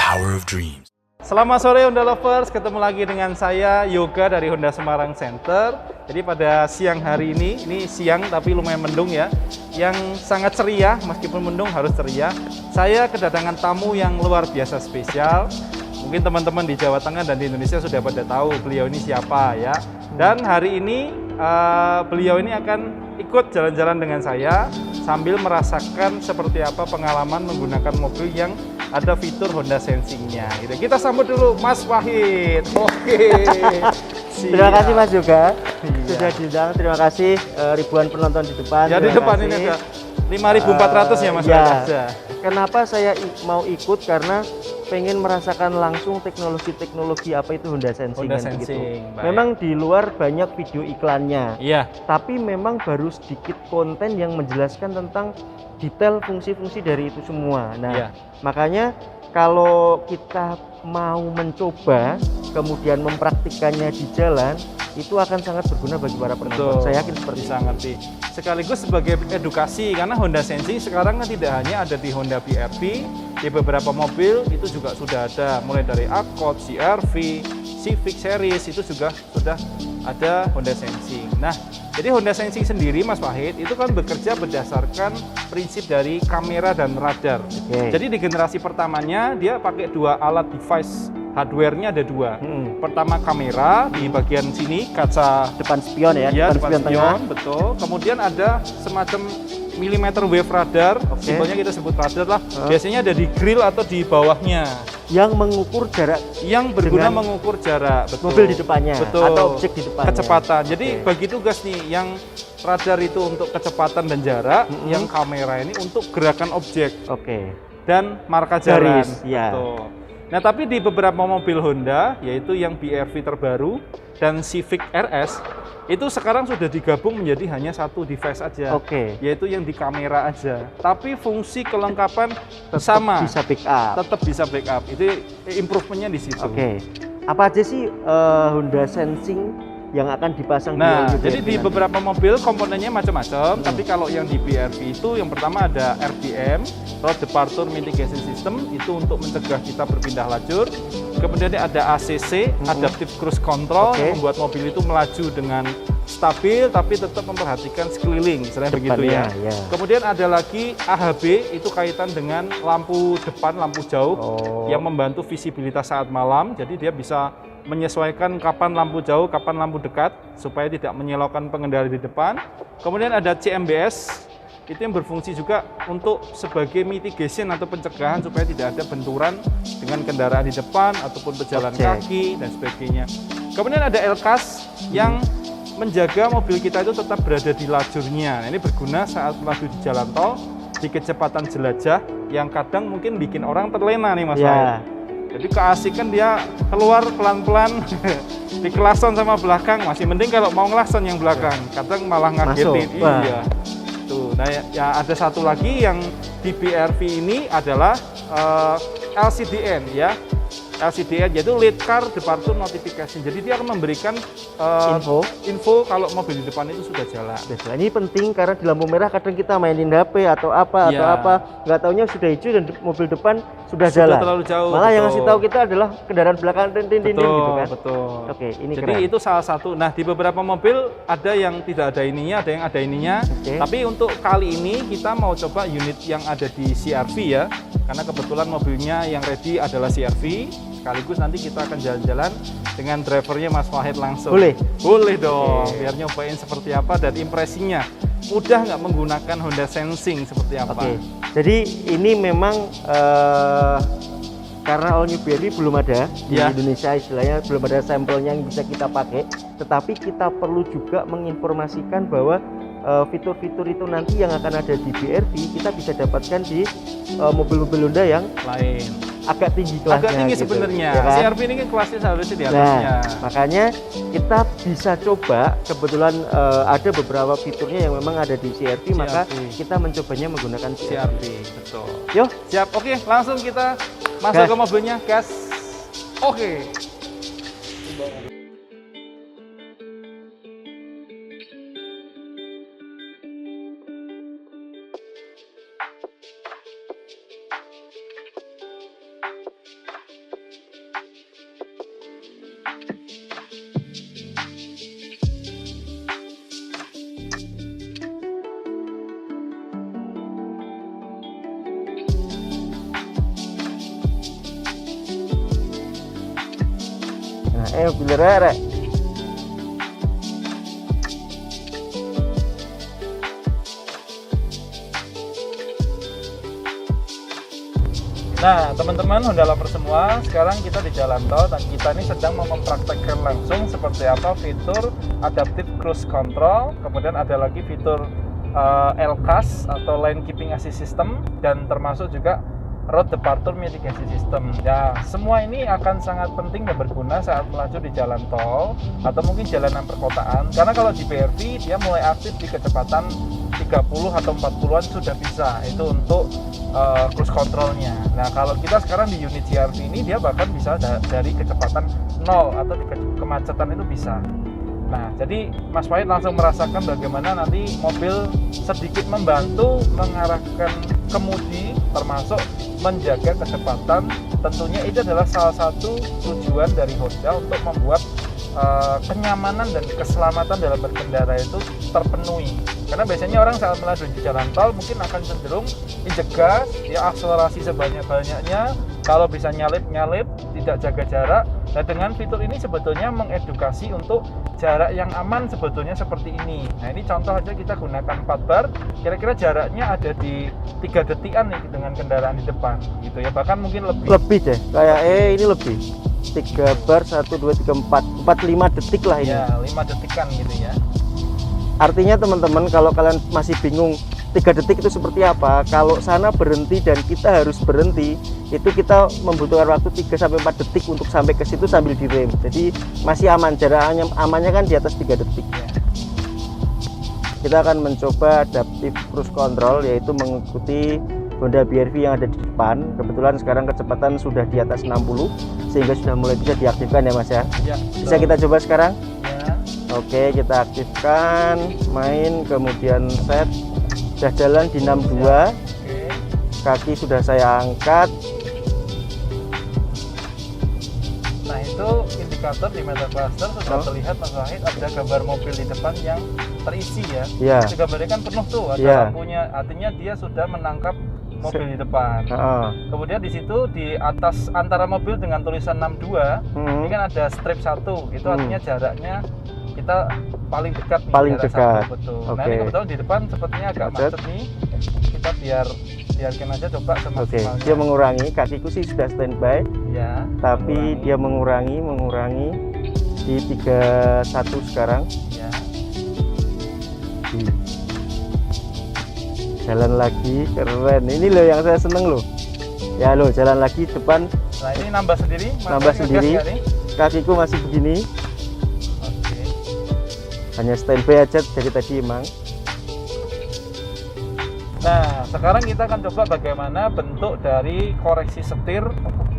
power of dreams. Selamat sore Honda Lovers, ketemu lagi dengan saya Yoga dari Honda Semarang Center. Jadi pada siang hari ini siang tapi lumayan mendung ya, yang sangat ceria, meskipun mendung harus ceria. Saya kedatangan tamu yang luar biasa spesial. Mungkin teman-teman di Jawa Tengah dan di Indonesia sudah pada tahu beliau ini siapa ya. Dan hari ini beliau ini akan ikut jalan-jalan dengan saya sambil merasakan seperti apa pengalaman menggunakan mobil yang ada fitur Honda Sensing-nya. Gitu. Kita sambut dulu Mas Wahid. Oke. Terima kasih Mas Yoga. Iya. Sudah diundang. Terima kasih ribuan penonton di depan. Ya di depan ini ada 5.400 ya Mas Wahid. Ya. Kenapa saya mau ikut? Karena pengen merasakan langsung teknologi apa itu Honda Sensing. Honda kan, gitu. Sensing. Baik. Memang di luar banyak video iklannya. Iya. Tapi memang baru sedikit konten yang menjelaskan tentang detail fungsi-fungsi dari itu semua. Nah, Iya. makanya kalau kita mau mencoba kemudian mempraktikkannya di jalan, itu akan sangat berguna bagi para penonton. Saya yakin seperti bisa itu. ngerti. Sekaligus sebagai edukasi, karena Honda Sensing sekarang kan tidak hanya ada di Honda BR-V, di beberapa mobil itu juga sudah ada, mulai dari Accord, CR-V, Civic Series itu juga sudah ada Honda Sensing. Nah, jadi Honda Sensing sendiri Mas Wahid itu kan bekerja berdasarkan prinsip dari kamera dan radar. Jadi di generasi pertamanya dia pakai dua alat device, hardware-nya ada dua. Pertama kamera di bagian sini, kaca Depan spion ya, ya, depan spion tengah. betul. Kemudian ada semacam millimeter wave radar, simbolnya kita sebut radar lah. Biasanya ada di grill atau di bawahnya. Yang mengukur jarak Yang berguna dengan mengukur jarak, betul. mobil di depannya Betul. atau objek di depannya. Kecepatan. Jadi bagi tugas nih, yang radar itu untuk kecepatan dan jarak, yang kamera ini untuk gerakan objek dan marka jalan. Garis, ya. Betul. Nah, tapi di beberapa mobil Honda, yaitu yang BR-V terbaru dan Civic RS, itu sekarang sudah digabung menjadi hanya satu device aja, yaitu yang di kamera aja. Tapi fungsi kelengkapan sama, bisa backup. tetap bisa backup. Itu improvementnya di situ. Apa aja sih Honda Sensing yang akan dipasang Nah, di jadi di beberapa mobil komponennya macam-macam, tapi kalau yang di BR-V itu yang pertama ada RDM, Road Departure Mitigation System, itu untuk mencegah kita berpindah lajur. Kemudian ada ACC, Adaptive Cruise Control, yang membuat mobil itu melaju dengan stabil tapi tetap memperhatikan sekeliling, misalnya begitu ya. Kemudian ada lagi AHB, itu kaitan dengan lampu depan, lampu jauh, yang membantu visibilitas saat malam, jadi dia bisa menyesuaikan kapan lampu jauh, kapan lampu dekat, supaya tidak menyilaukan pengendara di depan. Kemudian ada CMBS, itu yang berfungsi juga untuk sebagai mitigation atau pencegahan supaya tidak ada benturan dengan kendaraan di depan ataupun pejalan kaki dan sebagainya. Kemudian ada LCAS yang menjaga mobil kita itu tetap berada di lajurnya. Nah, ini berguna saat melaju di jalan tol di kecepatan jelajah yang kadang mungkin bikin orang terlena nih Mas Wahid. Jadi keasikan dia keluar pelan-pelan di kelason sama belakang, masih mending kalau mau ngelason yang belakang, kadang malah ngagetin. Iya. Tuh, nah ya ada satu lagi yang di BR-V ini adalah LCDN ya. LCDN yaitu Late Car Departure Notification. Jadi dia akan memberikan info kalau mobil di depan itu sudah jalan. Ini penting karena di lampu merah kadang kita mainin HP atau apa, nggak taunya sudah hijau dan mobil depan sudah jalan. Terlalu jauh. Malah yang ngasih tahu kita adalah kendaraan belakang gitu kan. Betul. Ini jadi keren. itu salah satu. Nah, di beberapa mobil ada yang tidak ada ininya, ada yang ada ininya. Tapi untuk kali ini kita mau coba unit yang ada di CR-V ya. Karena kebetulan mobilnya yang ready adalah CR-V. Sekaligus nanti kita akan jalan-jalan dengan drivernya Mas Wahid langsung. Boleh dong, biar nyobain seperti apa dan impresinya. Mudah nggak menggunakan Honda Sensing seperti apa? Jadi ini memang karena All New BR-V belum ada di Indonesia, istilahnya belum ada sampelnya yang bisa kita pakai. Tetapi kita perlu juga menginformasikan bahwa fitur-fitur itu nanti yang akan ada di BR-V kita bisa dapatkan di mobil-mobil Honda yang lain. Agak tinggi kelasnya. Agak tinggi gitu, sebenarnya. Ya kan? CR-V ini kan kelasnya seharusnya di atasnya. Makanya kita bisa coba, kebetulan ada beberapa fiturnya yang memang ada di CR-V, maka kita mencobanya menggunakan CR-V. Betul. Yuk, siap. Oke, langsung kita masuk ke mobilnya, gas. Oke. mobil rek. Nah, teman-teman Honda Lover semua, sekarang kita di jalan tol dan kita ini sedang mempraktekkan langsung seperti apa fitur Adaptive Cruise Control, kemudian ada lagi fitur LCAS atau Lane Keeping Assist System, dan termasuk juga Road Departure Mitigation System. Ya, semua ini akan sangat penting dan berguna saat melaju di jalan tol atau mungkin jalanan perkotaan. Karena kalau di BRV dia mulai aktif di kecepatan 30 atau 40-an sudah bisa, itu untuk cruise controlnya. Nah, kalau kita sekarang di unit CR-V ini dia bahkan bisa dari kecepatan 0 atau di kemacetan itu bisa. Nah, jadi Mas Wahid langsung merasakan bagaimana nanti mobil sedikit membantu mengarahkan kemudi, termasuk menjaga kecepatan. Tentunya itu adalah salah satu tujuan dari Honda untuk membuat kenyamanan dan keselamatan dalam berkendara itu terpenuhi. Karena biasanya orang saat melaju di jalan tol mungkin akan cenderung injek gas, dia akselerasi sebanyak-banyaknya, kalau bisa nyalip-nyalip, tidak jaga jarak. Nah, dengan fitur ini sebetulnya mengedukasi untuk jarak yang aman sebetulnya seperti ini. Nah, ini contoh aja kita gunakan 4 bar, kira-kira jaraknya ada di 3 detikan nih dengan kendaraan di depan gitu ya, bahkan mungkin lebih deh, kayak ini lebih 3 bar, 1, 2, 3, 4, 5 detik lah ini ya, 5 detikan gitu ya. Artinya teman-teman, kalau kalian masih bingung 3 detik itu seperti apa, kalau sana berhenti dan kita harus berhenti, itu kita membutuhkan waktu 3-4 detik untuk sampai ke situ sambil direm. Jadi masih aman, jaraknya amannya kan di atas 3 detik ya. Kita akan mencoba Adaptive Cruise Control, yaitu mengikuti Honda BRV yang ada di depan. Kebetulan sekarang kecepatan sudah di atas 60, sehingga sudah mulai bisa diaktifkan ya Mas ya. Ya, bisa kita coba sekarang ya. Oke, kita aktifkan, main, kemudian set. Sudah jalan di 62. Oke. Kaki sudah saya angkat. Nah, itu indikator di meter cluster sudah terlihat Mas Wahid, ada gambar mobil di depan yang terisi ya. Iya. Itu gambarnya kan penuh tuh, ada Iya. lampunya, artinya dia sudah menangkap mobil di depan. Kemudian di situ di atas antara mobil dengan tulisan 62, ini kan ada strip 1, itu artinya jaraknya kita paling dekat nih, paling jarak dekat. 1, betul. Oke. Nah, ini kebetulan di depan sepertinya agak macet nih. Kita biarkan aja coba Oke, semaksimalnya. dia mengurangi, kakiku sih sudah standby, Ya, tapi dia mengurangi di 31 sekarang. ya. Jalan lagi, keren. Ini loh yang saya seneng loh. Ya loh, jalan lagi depan, Nah, ini nambah sendiri, Mas, nambah ngegas sendiri. nggak nih? Kakiku masih begini, Oke. hanya standby aja dari tadi emang. Nah, sekarang kita akan coba bagaimana bentuk dari koreksi setir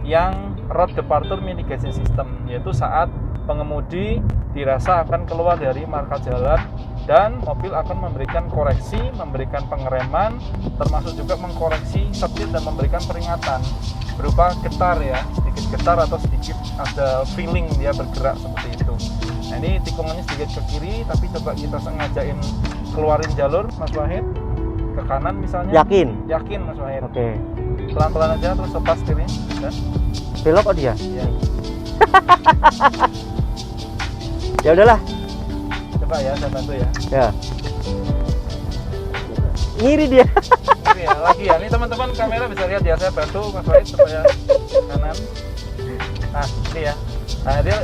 yang Road Departure Mitigation System, yaitu saat pengemudi dirasa akan keluar dari marka jalan dan mobil akan memberikan koreksi, memberikan pengereman, termasuk juga mengkoreksi setir dan memberikan peringatan berupa getar ya, sedikit getar atau sedikit ada feeling dia bergerak seperti itu. Nah, ini tikungannya sedikit ke kiri, tapi coba kita sengajain keluarin jalur Mas Wahid, ke kanan misalnya. Yakin Mas Wahid. Oke. Pelan-pelan aja, terus lepas setirnya. Belok kok dia? Ya. Ya udahlah. Coba ya, saya bantu ya. Ya. Ngiri dia. Ini ya, lagi ya. Ini teman-teman kamera bisa lihat ya, saya bantu Mas Wahid supaya kanan. Nah, ini ya. Nah, dia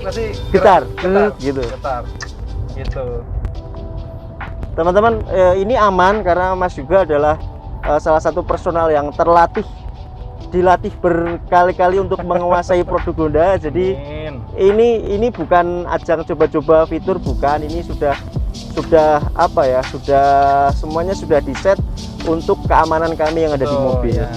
nanti Getar, gitu. gitu. Getar. Gitu. Teman-teman, ini aman karena Mas juga adalah salah satu personal yang dilatih berkali-kali untuk menguasai produk Honda. Jadi ini bukan ajang coba-coba fitur, bukan. Ini sudah apa ya? Sudah semuanya sudah diset untuk keamanan kami yang ada di mobil. Ya.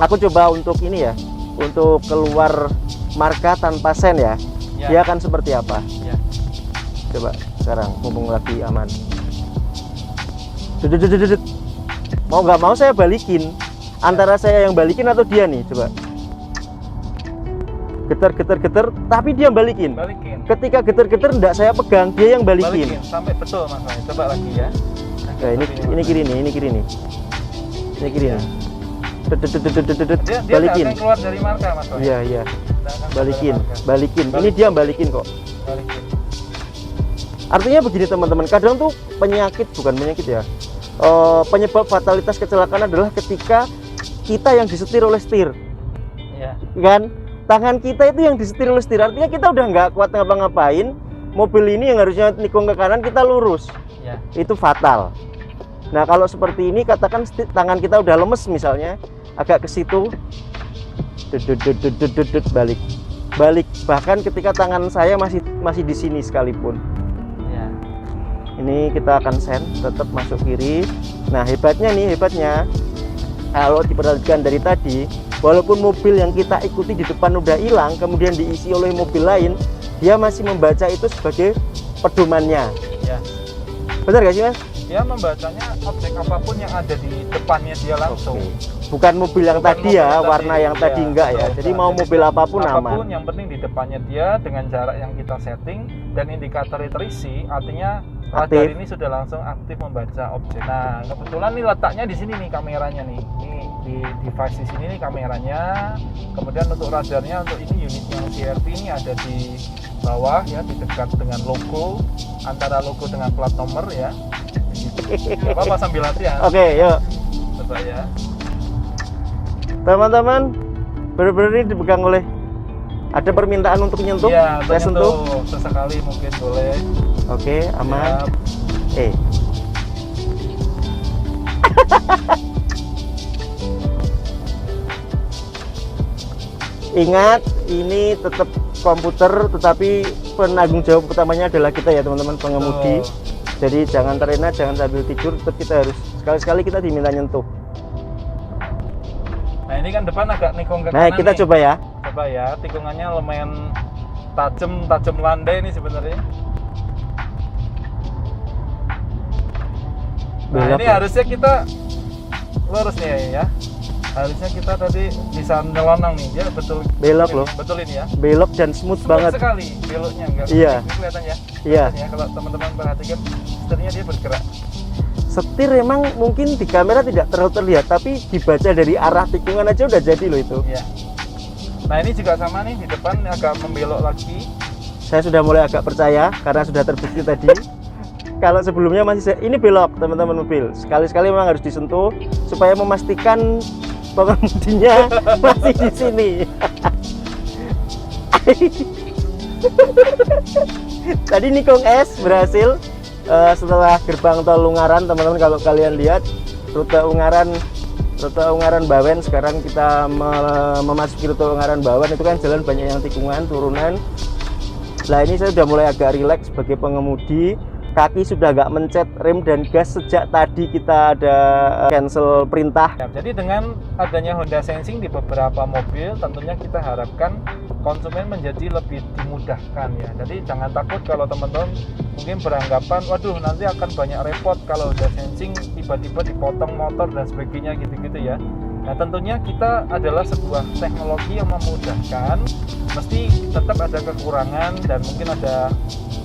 Aku coba untuk ini ya, untuk keluar marka tanpa sen ya. Dia akan seperti apa? Ya. Coba sekarang mumpung lagi aman. Mau nggak mau saya balikin. Antara saya yang balikin atau dia nih, coba. Getar, tapi dia balikin. Ketika getar enggak saya pegang, dia yang balikin. Sampai betul Mas Wahid. Coba lagi ya. Nah, ini kiri nih. Ini kiri nih. Dia balikin. nggak akan keluar dari marka, Mas Wahid. Iya, Nggak akan keluar balikin, dari marka. balikin. Ini dia balikin kok. Balikin. Artinya begini teman-teman, kadang tuh bukan penyakit ya, penyebab fatalitas kecelakaan adalah ketika kita yang disetir oleh setir, Iya. kan? Tangan kita itu yang disetir oleh setir, artinya kita udah nggak kuat ngapa-ngapain, mobil ini yang harusnya nikung ke kanan kita lurus, Iya. itu fatal. Nah kalau seperti ini, katakan tangan kita udah lemes misalnya, agak ke situ, balik. Bahkan ketika tangan saya masih di sini sekalipun. Iya. Ini kita akan send, tetap masuk kiri. Nah hebatnya kalau diperhatikan dari tadi, walaupun mobil yang kita ikuti di depan udah hilang, kemudian diisi oleh mobil lain, dia masih membaca itu sebagai pedomannya. Iya. Benar gak sih Mas? Dia membacanya objek apapun yang ada di depannya dia langsung. Oke. Bukan mobil yang Bukan tadi mobil ya, yang warna tadi. yang tadi Iya, enggak ya. betul, Jadi enggak. mau Jadi mobil apapun aman. yang penting di depannya dia dengan jarak yang kita setting dan indikator terisi, artinya radar Aktif. ini sudah langsung aktif membaca objek. Nah, kebetulan nih letaknya di sini nih kameranya nih. Ini di device di sini nih kameranya. Kemudian untuk radarnya, untuk ini unit yang CRV ini ada di bawah ya, di dekat dengan logo, antara logo dengan plat nomor ya. Gak apa-apa sambil latihan. Oke, yuk. Coba ya. Teman-teman, benar-benar ini dipegang oleh, ada permintaan untuk nyentuh? Iya, Saya sentuh. sesekali mungkin boleh. Oke, aman. Ya, Ingat, ini tetap komputer, tetapi penanggung jawab utamanya adalah kita ya teman-teman, pengemudi. betul. Jadi jangan terlena, jangan sambil tidur, tetap kita harus sekali-sekali kita diminta nyentuh. Nah ini kan depan agak nikung ke Nah, kanan kita nih. coba ya. Coba ya, tikungannya lumayan tajam landai ini sebenarnya. Nah Belok ini ya. harusnya kita lurus nih ya. Harusnya kita tadi bisa nyelonong nih, dia betul. Belok loh. Betul ini ya. Belok dan smooth banget. Sekali beloknya enggak. Iya. Ini kelihatan ya. Iya. Kelihatan ya, kalau teman-teman perhatikan setirnya dia bergerak. Setir emang mungkin di kamera tidak terlalu terlihat, tapi dibaca dari arah tikungan aja udah jadi loh itu. Iya. Nah ini juga sama nih, di depan agak membelok lagi. Saya sudah mulai agak percaya karena sudah terbukti tadi. Kalau sebelumnya masih ini belok teman-teman mobil. Sekali-sekali memang harus disentuh supaya memastikan pengemudinya masih di sini. Tadi Nikong S berhasil setelah gerbang tol Ungaran, teman-teman. Kalau kalian lihat rute Ungaran Bawen, sekarang kita memasuki rute Ungaran Bawen, itu kan jalan banyak yang tikungan, turunan. Nah ini saya sudah mulai agak rileks sebagai pengemudi, kaki sudah agak mencet rem dan gas sejak tadi kita ada cancel perintah. Ya, jadi dengan adanya Honda Sensing di beberapa mobil, tentunya kita harapkan konsumen menjadi lebih dimudahkan ya. Jadi jangan takut kalau teman-teman mungkin beranggapan, waduh nanti akan banyak repot kalau Honda Sensing tiba-tiba dipotong motor dan sebagainya gitu-gitu ya. Nah tentunya kita adalah sebuah teknologi yang memudahkan, mesti tetap ada kekurangan dan mungkin ada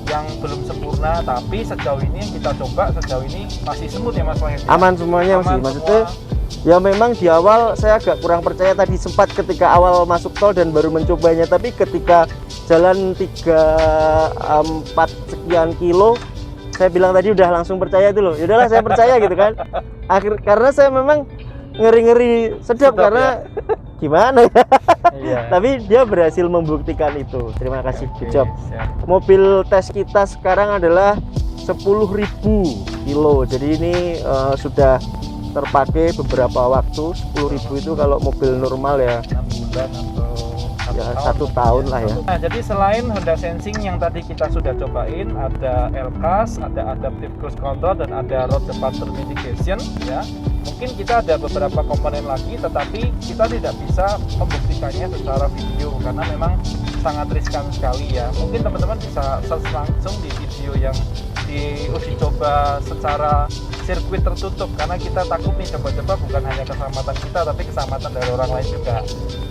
yang belum sempurna, tapi sejauh ini yang kita coba sejauh ini masih smooth ya Mas Wahid ya? Aman semuanya Aman masih, maksudnya semua. ya memang di awal saya agak kurang percaya tadi, sempat ketika awal masuk tol dan baru mencobanya, tapi ketika jalan 3-4 sekian kilo saya bilang tadi udah langsung percaya itu loh. Yaudahlah saya percaya gitu kan. Karena saya memang ngeri-ngeri sedap karena gimana ya. Iya. Tapi dia berhasil membuktikan itu. Terima kasih, Oke, good job. siap. Mobil tes kita sekarang adalah 10.000 kilo. Jadi ini sudah terpakai beberapa waktu. 10.000 itu kalau mobil normal ya 6 bulan atau ya 1 tahun lah ya. Nah, jadi selain Honda Sensing yang tadi kita sudah cobain, ada LCAS, ada Adaptive Cruise Control, dan ada Road Departure Mitigation ya. Mungkin kita ada beberapa komponen lagi, tetapi kita tidak bisa membuktikannya secara video karena memang sangat riskan sekali ya. Mungkin teman-teman bisa search langsung di video yang diuji coba secara sirkuit tertutup, karena kita takut nih coba-coba bukan hanya keselamatan kita tapi keselamatan dari orang lain juga.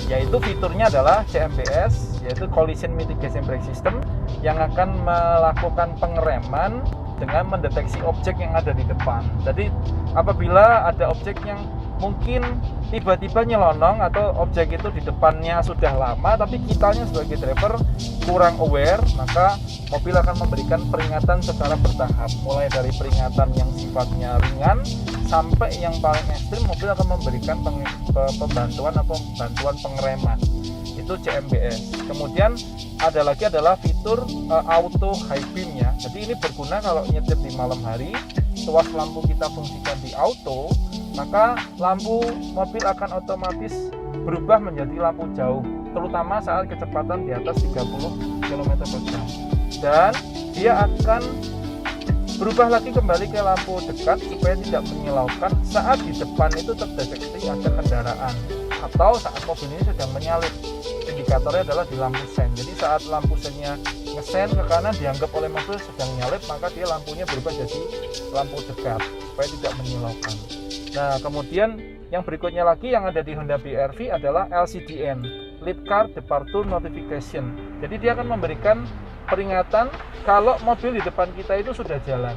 Yaitu fiturnya adalah CMBS, yaitu Collision Mitigation Brake System, yang akan melakukan pengereman dengan mendeteksi objek yang ada di depan. Jadi apabila ada objek yang mungkin tiba-tiba nyelonong atau objek itu di depannya sudah lama tapi kitanya sebagai driver kurang aware, maka mobil akan memberikan peringatan secara bertahap, mulai dari peringatan yang sifatnya ringan sampai yang paling ekstrim mobil akan memberikan pembantuan atau bantuan pengereman, itu CMBS. Kemudian ada lagi adalah fitur auto high beam ya. Jadi ini berguna kalau nyetir di malam hari, tuas lampu kita fungsikan di auto, maka lampu mobil akan otomatis berubah menjadi lampu jauh, terutama saat kecepatan di atas 30 km/jam. Dan dia akan berubah lagi kembali ke lampu dekat supaya tidak menyilaukan saat di depan itu terdeteksi ada kendaraan atau saat mobil ini sedang menyalip. Indikatornya adalah di lampu sen. Jadi saat lampu sennya ngesen ke kanan dianggap oleh mobil sedang nyalip, maka dia lampunya berubah jadi lampu dekat supaya tidak menyilaukan. Nah, kemudian yang berikutnya lagi yang ada di Honda BR-V adalah LCDN, Lead Car Departure Notification. Jadi dia akan memberikan peringatan kalau mobil di depan kita itu sudah jalan.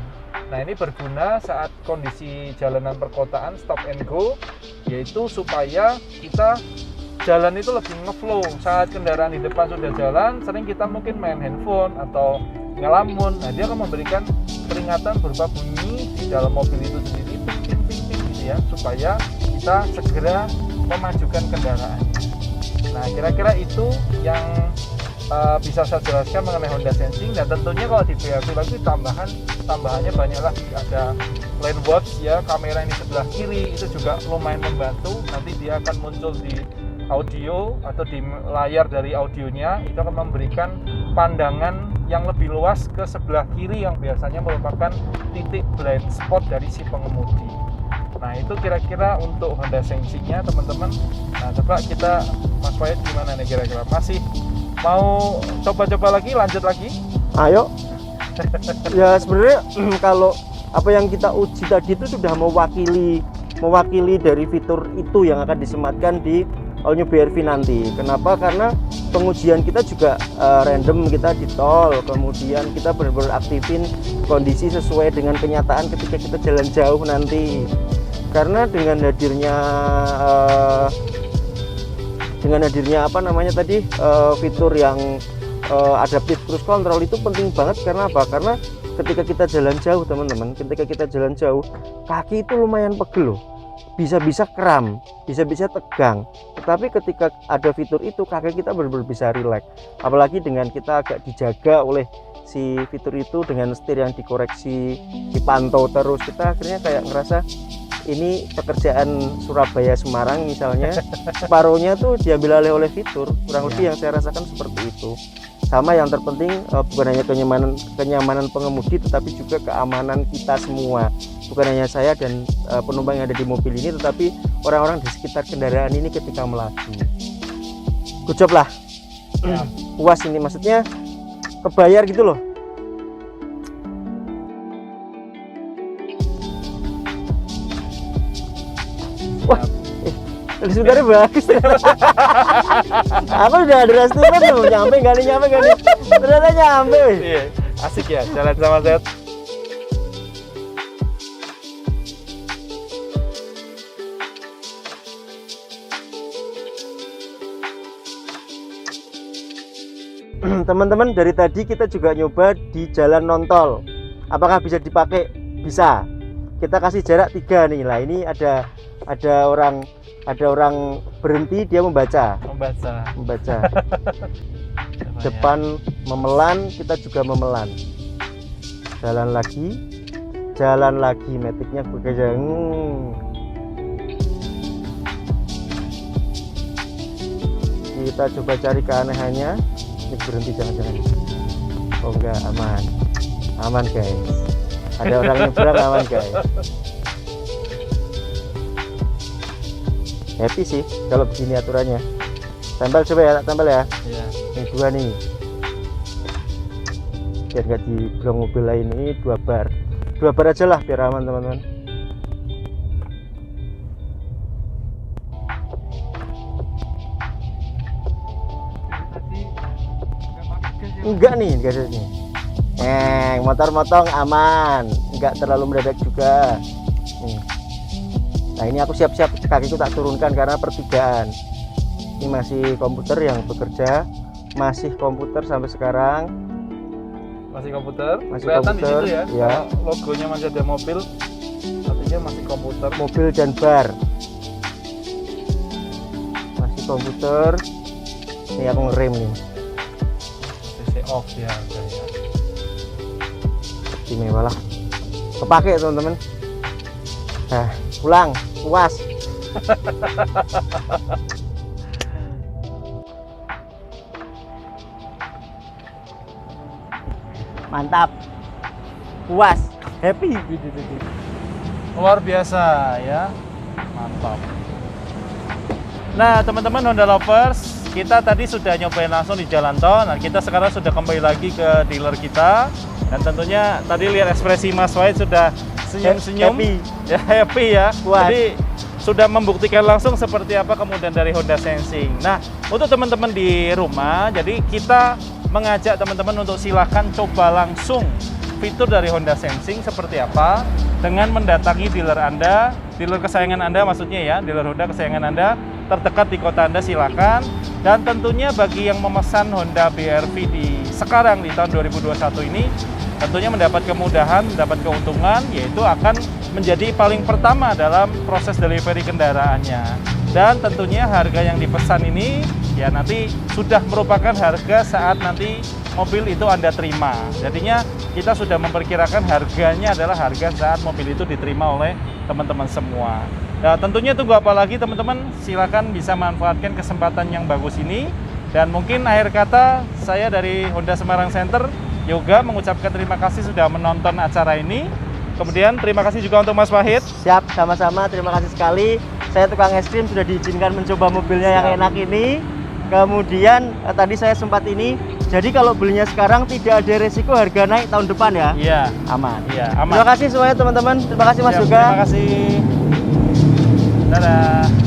Nah, ini berguna saat kondisi jalanan perkotaan stop and go, yaitu supaya kita jalan itu lebih ngeflow. Saat kendaraan di depan sudah jalan, sering kita mungkin main handphone atau ngelamun. Nah, dia akan memberikan peringatan berupa bunyi di dalam mobil itu sendiri, ping ping ping gitu ya, supaya kita segera memajukan kendaraannya. Nah, kira-kira itu yang bisa saya jelaskan mengenai Honda Sensing. Dan tentunya kalau di BR-V lagi tambahannya banyak lagi, ada lane watch ya, kamera ini sebelah kiri itu juga lumayan membantu. Nanti dia akan muncul di audio atau di layar dari audionya, itu akan memberikan pandangan yang lebih luas ke sebelah kiri yang biasanya merupakan titik blind spot dari si pengemudi. Nah, itu kira-kira untuk Honda Sensing-nya teman-teman. Nah, coba kita, Mas Fayed gimana nih kira-kira? Masih mau coba-coba lagi, lanjut lagi? Ayo. Ya sebenarnya kalau apa yang kita uji tadi itu sudah mewakili dari fitur itu yang akan disematkan di All New BR-V nanti. Kenapa? Karena pengujian kita juga random, kita di tol, kemudian kita benar-benar aktifin kondisi sesuai dengan kenyataan ketika kita jalan jauh nanti. Karena dengan hadirnya apa namanya tadi fitur yang adaptive cruise control itu penting banget. Karena apa? Karena ketika kita jalan jauh teman-teman, kaki itu lumayan pegel loh, bisa-bisa kram, bisa-bisa tegang. Tetapi ketika ada fitur itu, kaki kita benar-benar bisa rileks. Apalagi dengan kita agak dijaga oleh si fitur itu, dengan setir yang dikoreksi, dipantau terus, kita akhirnya kayak ngerasa ini pekerjaan Surabaya Semarang misalnya separuhnya tuh diambil alih oleh fitur, kurang lebih yang saya rasakan seperti itu. Sama yang terpenting bukan hanya kenyamanan pengemudi, tetapi juga keamanan kita semua, bukan hanya saya dan penumpang yang ada di mobil ini, tetapi orang-orang di sekitar kendaraan ini ketika melaju. Good job lah. Puas ini, maksudnya kebayar gitu loh. Wah, sebenarnya bagus. Aku udah underestimate loh, nyampe gak nih, ternyata nyampe. Iya, asik ya jalan sama saya. Teman-teman, dari tadi kita juga nyoba di jalan non-tol. Apakah bisa dipakai? Bisa. Kita kasih jarak 3 nih. Lah ini ada orang berhenti, dia membaca. Depan memelan, kita juga memelan. Jalan lagi, metiknya bekerja. Kita coba cari keanehannya. Ini berhenti, jangan. Oh enggak, aman guys. Ada orang nyebrang, aman guys. Happy sih kalau begini aturannya. Tempel coba ya, tempel ya. Iya. Ini 2 nih. Biar nggak di blok mobil lain, ini 2 bar. 2 bar aja lah biar aman teman-teman. Enggak nih gasnya. Motor motong aman, enggak terlalu mendadak juga. Nih. Nah ini aku siap-siap kakiku tak turunkan karena pertigaan. Ini masih komputer yang bekerja, masih komputer sampai sekarang. Masih komputer. Masih Kelihatan komputer, di situ ya. ya. Kalau logonya masih ada mobil, artinya masih komputer. Mobil dan bar. Masih komputer. Ini aku ngerem nih. CC off ya. Istimewa lah. Kepake teman-teman. Nah, pulang, puas. Mantap. Puas, happy. Luar biasa ya. Mantap. Nah, teman-teman Honda Lovers, kita tadi sudah nyobain langsung di jalan tol. Nah, kita sekarang sudah kembali lagi ke dealer kita. Dan tentunya tadi lihat ekspresi Mas Wahid sudah senyum-senyum. Happy. Ya, happy ya. Puas. Jadi sudah membuktikan langsung seperti apa kemudian dari Honda Sensing. Nah, untuk teman-teman di rumah, jadi kita mengajak teman-teman untuk silakan coba langsung fitur dari Honda Sensing seperti apa dengan mendatangi dealer Anda, dealer kesayangan Anda maksudnya ya, dealer Honda kesayangan Anda terdekat di kota Anda silakan. Dan tentunya bagi yang memesan Honda BR-V di sekarang di tahun 2021 ini tentunya mendapat kemudahan, mendapat keuntungan, yaitu akan menjadi paling pertama dalam proses delivery kendaraannya. Dan tentunya harga yang dipesan ini ya nanti sudah merupakan harga saat nanti mobil itu Anda terima. Jadinya kita sudah memperkirakan harganya adalah harga saat mobil itu diterima oleh teman-teman semua. Nah, tentunya tunggu apa lagi teman-teman, silakan bisa manfaatkan kesempatan yang bagus ini. Dan mungkin akhir kata saya dari Honda Semarang Center Yoga mengucapkan terima kasih sudah menonton acara ini. Kemudian terima kasih juga untuk Mas Wahid. Siap, sama-sama. Terima kasih sekali. Saya tukang es krim sudah diizinkan mencoba mobilnya yang enak ini. Kemudian tadi saya sempat ini. Jadi kalau belinya sekarang tidak ada resiko harga naik tahun depan ya? Iya. Aman. Iya, aman. Terima kasih semuanya teman-teman. Terima kasih Mas Siap, Yoga. terima kasih. Dadah.